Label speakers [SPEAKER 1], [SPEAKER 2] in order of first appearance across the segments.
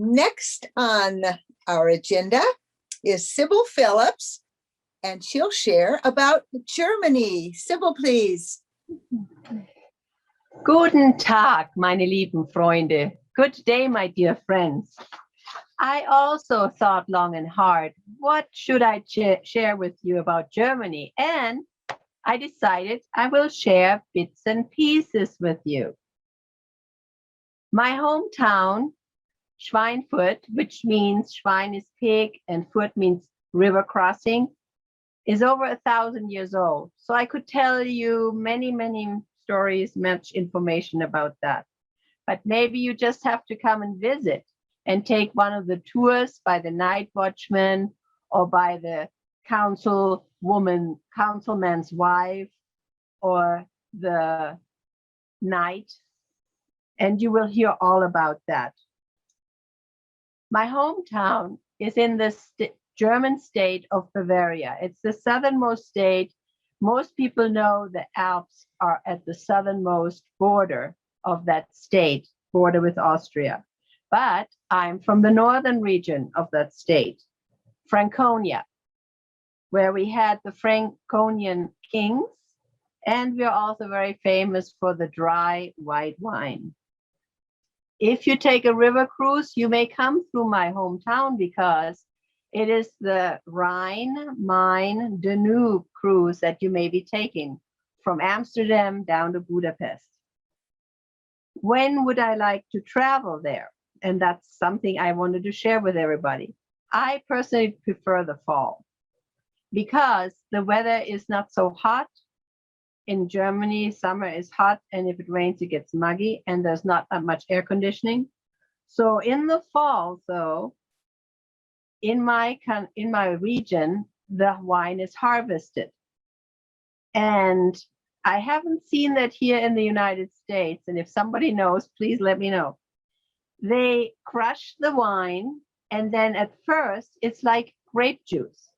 [SPEAKER 1] Next on our agenda is Sybille Phillips, and she'll share about Germany. Sybille, please.
[SPEAKER 2] Guten Tag, meine lieben Freunde. Good day, my dear friends. I also thought long and hard, what should I share with you about Germany? And I decided I will share bits and pieces with you. My hometown, Schweinfurt, which means Schwein is pig and Furt means river crossing, is over 1,000 years old. So I could tell you many stories, much information about that. But maybe you just have to come and visit and take one of the tours by the night watchman or by the councilman's wife or the knight, and you will hear all about that. My hometown is in the German state of Bavaria. It's the southernmost state. Most people know the Alps are at the southernmost border of that state, border with Austria. But I'm from the northern region of that state, Franconia, where we had the Franconian kings, and we're also very famous for the dry white wine. If you take a river cruise, you may come through my hometown because it is the Rhine-Main-Danube cruise that you may be taking from Amsterdam down to Budapest. When would I like to travel there? And that's something I wanted to share with everybody. I personally prefer the fall because the weather is not so hot. In Germany, summer is hot, and if it rains, it gets muggy, and there's not that much air conditioning. So in the fall, though, in my region, the wine is harvested. And I haven't seen that here in the United States, and if somebody knows, please let me know. They crush the wine, and then at first, it's like grape juice.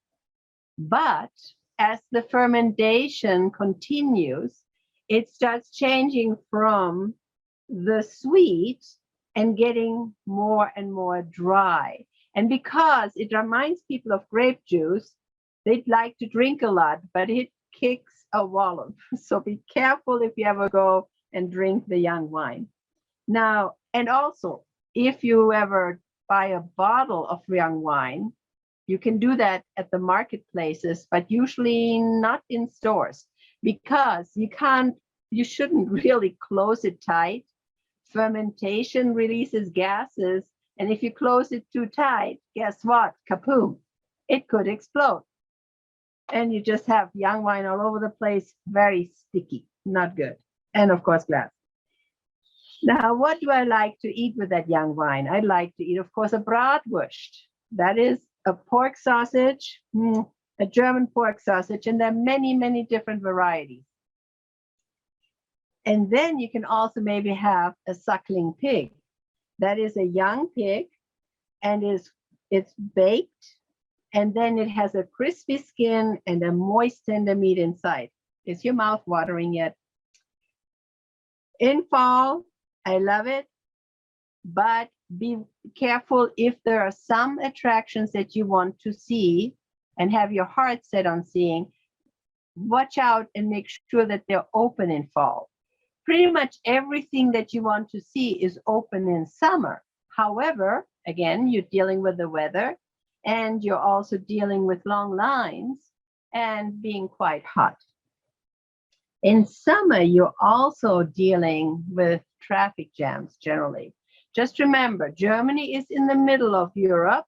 [SPEAKER 2] But as the fermentation continues, it starts changing from the sweet and getting more and more dry. And because it reminds people of grape juice, they'd like to drink a lot, but it kicks a wallop. So be careful if you ever go and drink the young wine. Now, and also, if you ever buy a bottle of young wine, you can do that at the marketplaces, but usually not in stores because you shouldn't really close it tight. Fermentation releases gases, and if you close it too tight, guess what? Kaboom! It could explode. And you just have young wine all over the place, very sticky, not good. And of course, glass. Now, what do I like to eat with that young wine? I like to eat, of course, a bratwurst. That is a pork sausage, a German pork sausage, and there are many different varieties. And then you can also maybe have a suckling pig. That is a young pig, and it's baked, and then it has a crispy skin and a moist tender meat inside. Is your mouth watering yet? In fall, I love it, but be careful if there are some attractions that you want to see and have your heart set on seeing. Watch out and make sure that they're open in fall. Pretty much everything that you want to see is open in summer. However, again, you're dealing with the weather and you're also dealing with long lines and being quite hot. In summer, you're also dealing with traffic jams generally. Just remember, Germany is in the middle of Europe.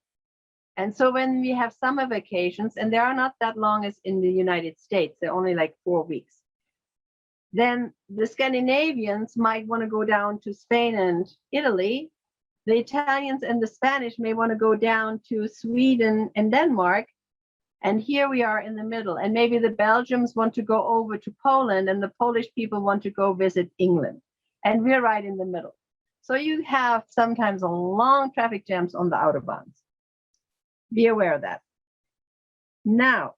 [SPEAKER 2] And so when we have summer vacations, and they are not that long as in the United States, they're only like 4 weeks, then the Scandinavians might want to go down to Spain and Italy. The Italians and the Spanish may want to go down to Sweden and Denmark. And here we are in the middle. And maybe the Belgians want to go over to Poland and the Polish people want to go visit England. And we're right in the middle. So you have sometimes a long traffic jams on the Autobahns. Be aware of that. Now,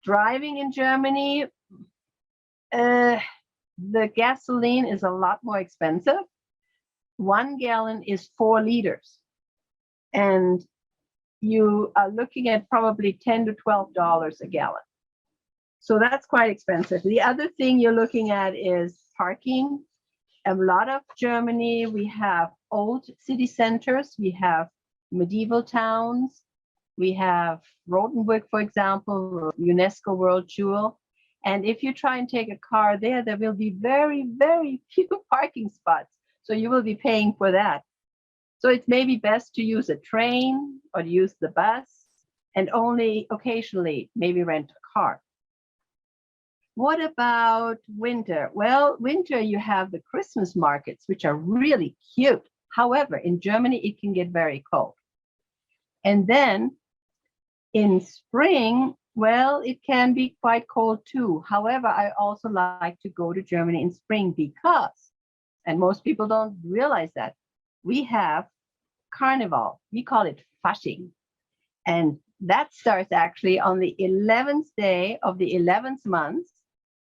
[SPEAKER 2] driving in Germany, the gasoline is a lot more expensive. 1 gallon is 4 liters. and you are looking at probably $10 to $12 a gallon. So that's quite expensive. The other thing you're looking at is parking. A lot of Germany, we have old city centers, we have medieval towns, we have Rothenburg, for example, UNESCO World Jewel. And if you try and take a car there, there will be very, very few parking spots. So you will be paying for that. So it's maybe best to use a train or to use the bus and only occasionally maybe rent a car. What about winter? Well, winter you have the Christmas markets, which are really cute. However, in Germany, it can get very cold. And then in spring, well, it can be quite cold too. However, I also like to go to Germany in spring because, and most people don't realize that, we have Carnival. We call it Fasching. And that starts actually on the 11th day of the 11th month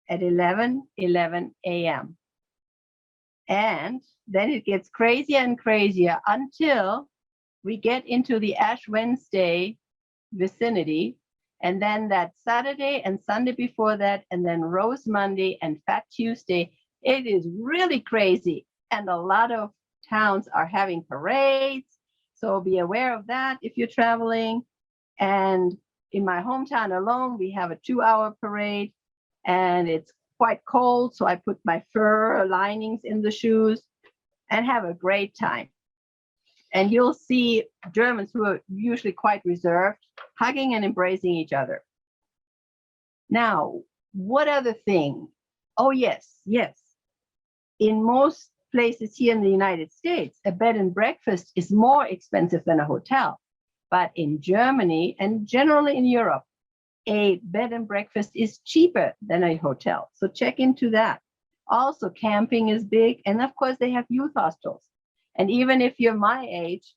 [SPEAKER 2] at 11:11 a.m. And then it gets crazier and crazier until we get into the Ash Wednesday vicinity. And then that Saturday and Sunday before that, and then Rose Monday and Fat Tuesday, it is really crazy. And a lot of towns are having parades. So be aware of that if you're traveling. And in my hometown alone, we have a 2-hour parade and it's quite cold. So I put my fur linings in the shoes and have a great time. And you'll see Germans who are usually quite reserved, hugging and embracing each other. Now, what other thing? Oh, yes. In most places here in the United States, a bed and breakfast is more expensive than a hotel. But in Germany and generally in Europe, a bed and breakfast is cheaper than a hotel. So check into that. Also, camping is big. And of course, they have youth hostels. And even if you're my age,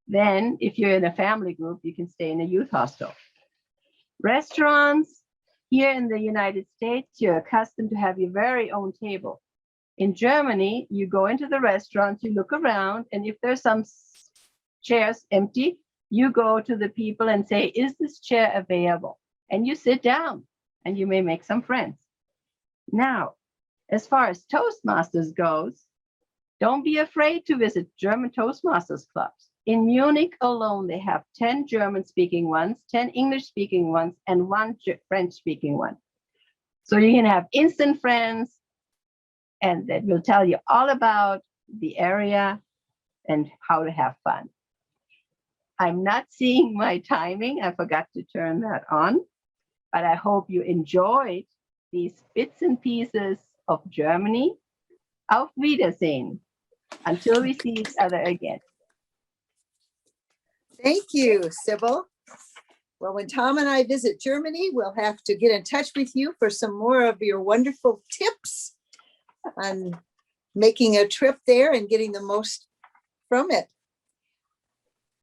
[SPEAKER 2] then if you're in a family group, you can stay in a youth hostel. Restaurants, here in the United States, you're accustomed to have your very own table. In Germany, you go into the restaurant, you look around, and if there's some chairs empty, you go to the people and say, is this chair available? And you sit down and you may make some friends. Now, as far as Toastmasters goes, don't be afraid to visit German Toastmasters clubs. In Munich alone, they have 10 German-speaking ones, 10 English-speaking ones, and 1 French-speaking one. So you can have instant friends, and that will tell you all about the area and how to have fun. I'm not seeing my timing. I forgot to turn that on, but I hope you enjoyed these bits and pieces of Germany. Auf Wiedersehen. Until we see each other again.
[SPEAKER 1] Thank you, Sybille. Well, when Tom and I visit Germany, we'll have to get in touch with you for some more of your wonderful tips on making a trip there and getting the most from it.